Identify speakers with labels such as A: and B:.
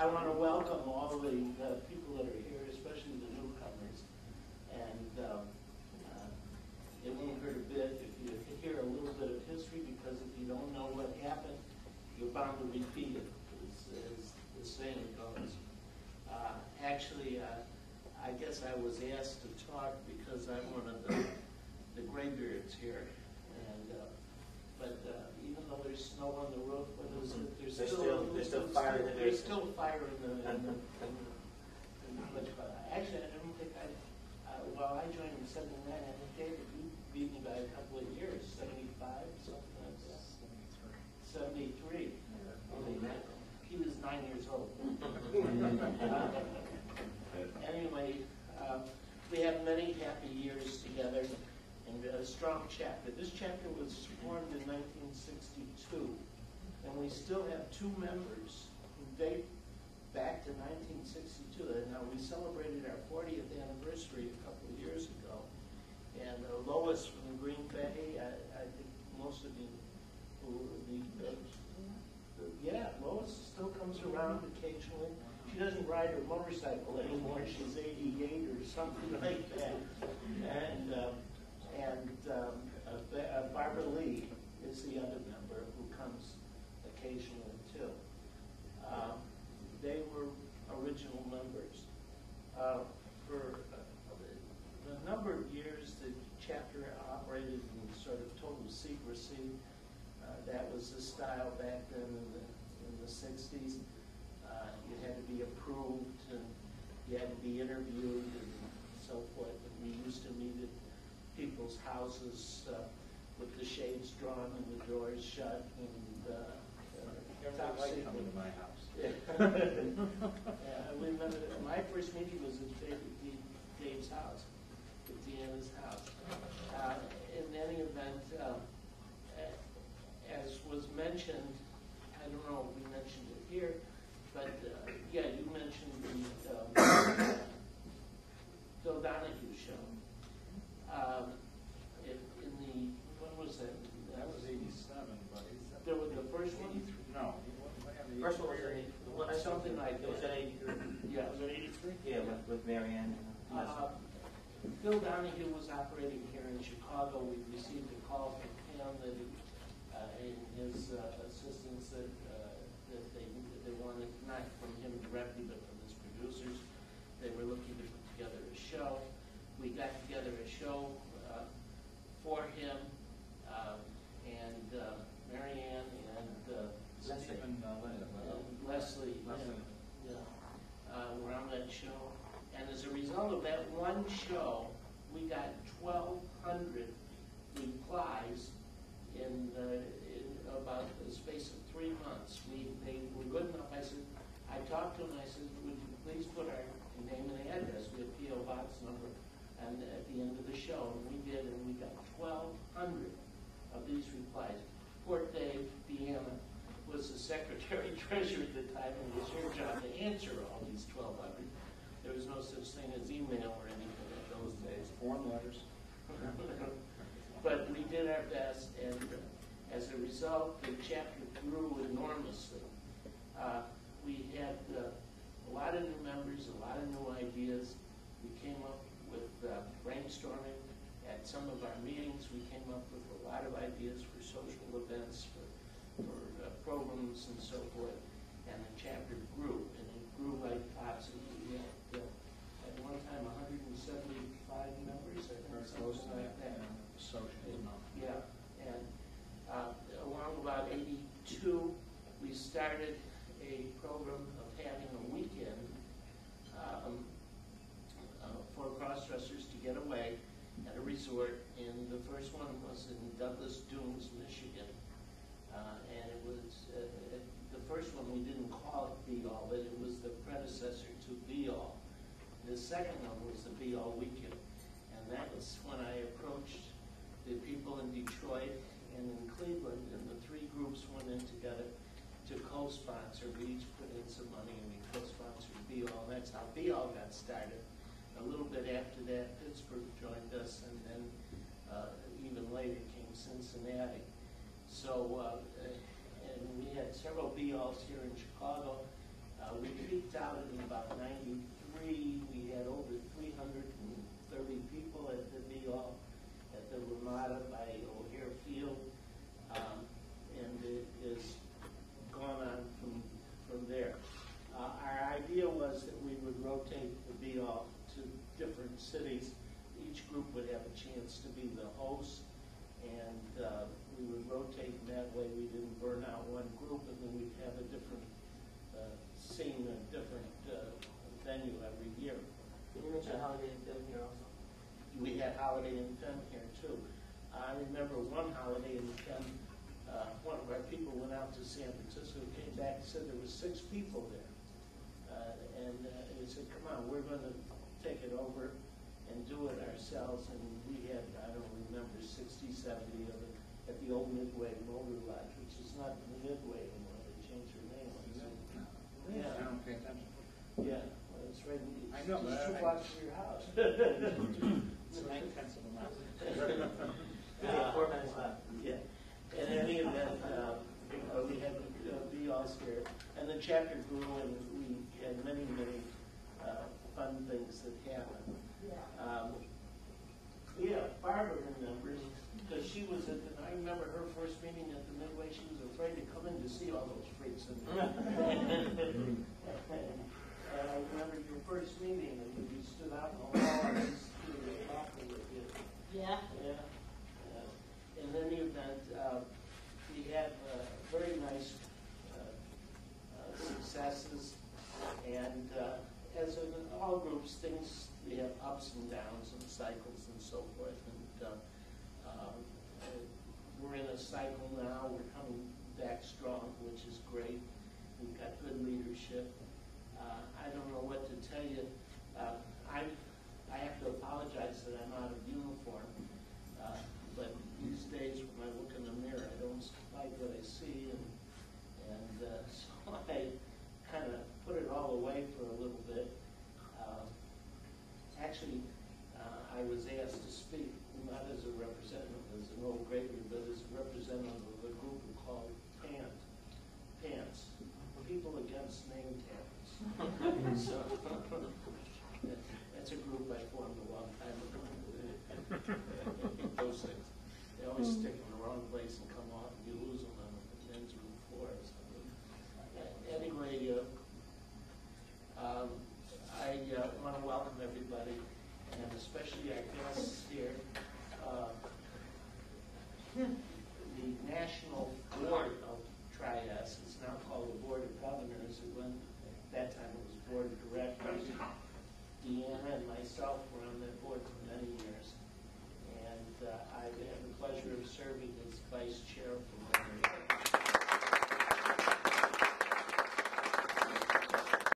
A: I want to welcome all the people that are here, especially the newcomers. And it won't hurt a bit if you hear a little bit of history, because if you don't know what happened, you're bound to repeat it, as the saying goes. I guess I was asked to talk because I'm one of the graybeards here. And but even though there's snow on the roof, what is it? There's still fire in the There's still fire in the Actually, I don't think well, I joined in '79. I think David, you beat me by a couple of years, 75, something like that. 73. He was 9 years old. Anyway, we have many happy years together and a strong chapter. This chapter was formed in 1962, and we still have 2 members who date back to 1962. And now we celebrated our 40th anniversary a couple of years ago. And Lois from Green Bay, I think most of you who yeah, Lois still comes around occasionally. She doesn't ride her motorcycle anymore. She's 88 or something like that. And Barbara Lee is the other member who comes occasionally too. They were original members. For a number of years, the chapter operated in sort of total secrecy. That was the style back then in the 60s. You had to be approved, and you had to be interviewed, and so forth. And we used to meet at people's houses with the shades drawn and the doors shut. And
B: Everybody liked coming to my house.
A: We remember my first meeting was at Dave's house, at Deanna's house. In any event, as was mentioned, I don't know if we mentioned it here, but yeah, you mentioned the Phil Donahue show. When was that?
B: That was 87, but
A: there was the first one?
B: 83. No,
C: First one was at 83.
A: Something like that.
C: It was at 83.
A: Yeah, was it 83?
C: Yeah, with Marianne.
A: Phil Donahue was operating here in Chicago. We received a call from him that and his assistants that they wanted, not from him directly, but from his producers. They were looking to put together a show. We got together a show for him, and Marianne and Leslie were on that show. And as a result of that one show, we got 1,200 replies in about the space of 3 months. They were good enough. I talked to them. I said, would you please put our name and address? We have P.O. Box number, and at the end of the show, and we did, and we got 1,200 of these replies. Poor Dave Deanna was the secretary-treasurer at the time, and it was her job to answer all these 1,200. There was no such thing as email or anything in those days.
B: Form letters.
A: But we did our best, and as a result, the chapter grew enormously. We had a lot of new members, a lot of new ideas. We came up with brainstorming at some of our meetings. We came up with a lot of ideas for social events, for programs and so forth. And the chapter grew, and it grew like topsy. We had at one time 175 members, I think, something like that. Yeah, and along about 82, we started a program of having a weekend for cross-dressers to get away at a resort. And the first one was in Douglas Dunes, Michigan. And it was, the first one we didn't call it Be-All, but it was the predecessor to Be-All. The second one was the Be-All Weekend. And that was when I approached the people in Detroit and in Cleveland, and the 3 groups went in together to co-sponsor. We each put in some money, and we co-sponsored Be-All. That's how Be-All got started. A little bit after that, Pittsburgh joined us, and then even later came Cincinnati. So, and we had several Be-Alls here in Chicago. We peaked out in about 93. We had over 330 people at the Be-All at the Ramada by O'Hare Field, and it has gone on from there. Our idea was that we would rotate the Be-All to different cities. Each group would have a chance to be the host, and we would rotate in that way. We didn't burn out one group, and then we'd have a different scene, a different venue every year.
C: You mentioned Holiday Inn Film here also.
A: We had Holiday Inn Film here too. I remember one Holiday Inn Film, one of our people went out to San Francisco, came back and said there was 6 people there. And he said, come on, we're going to take it over and do it ourselves. And we had, I don't remember, 60, 70 of it at the old Midway Motor Lodge, which is not the Midway anymore. They changed their name.
B: Yeah, I don't pay attention.
A: Yeah, well, it's right.
B: I know, but
A: it's 2 blocks from your house.
B: It's 9/10 of a mile.
C: We have 4 minutes left.
A: Yeah. In any event, we had Be-Alls here, and the chapter grew, and we had many, many fun things that happened. Yeah, Barbara remembers, because she was at the, I remember her first meeting at the Midway. She was afraid to come in to see all those freaks in there. And I remember your first meeting, and you stood out in the hall and you were talking with you.
D: Yeah.
A: Yeah. In any event, we had very nice successes, and as in all groups, things, we have ups and downs and cycles and so forth. And we're in a cycle now. We're coming back strong, which is great. We've got good leadership. I don't know what to tell you. I have to apologize that I'm out of uniform. But these days, when I look in the mirror, I don't like what I see, and so I kind of put it all away for a little bit. Actually, I was asked to speak, not as a representative, as an old Gregory, but as a representative of a group called PANTS, People Against Name Tags. So that's a group I formed a long time ago. Those things, they always stick in the wrong place and come off, and you lose them on the men's room floor or something. Anyway, I want to welcome everybody, and especially our guests here. The National Board of Tri-S, it's now called the Board of Governors. At that time it was Board of Directors. Deanna and myself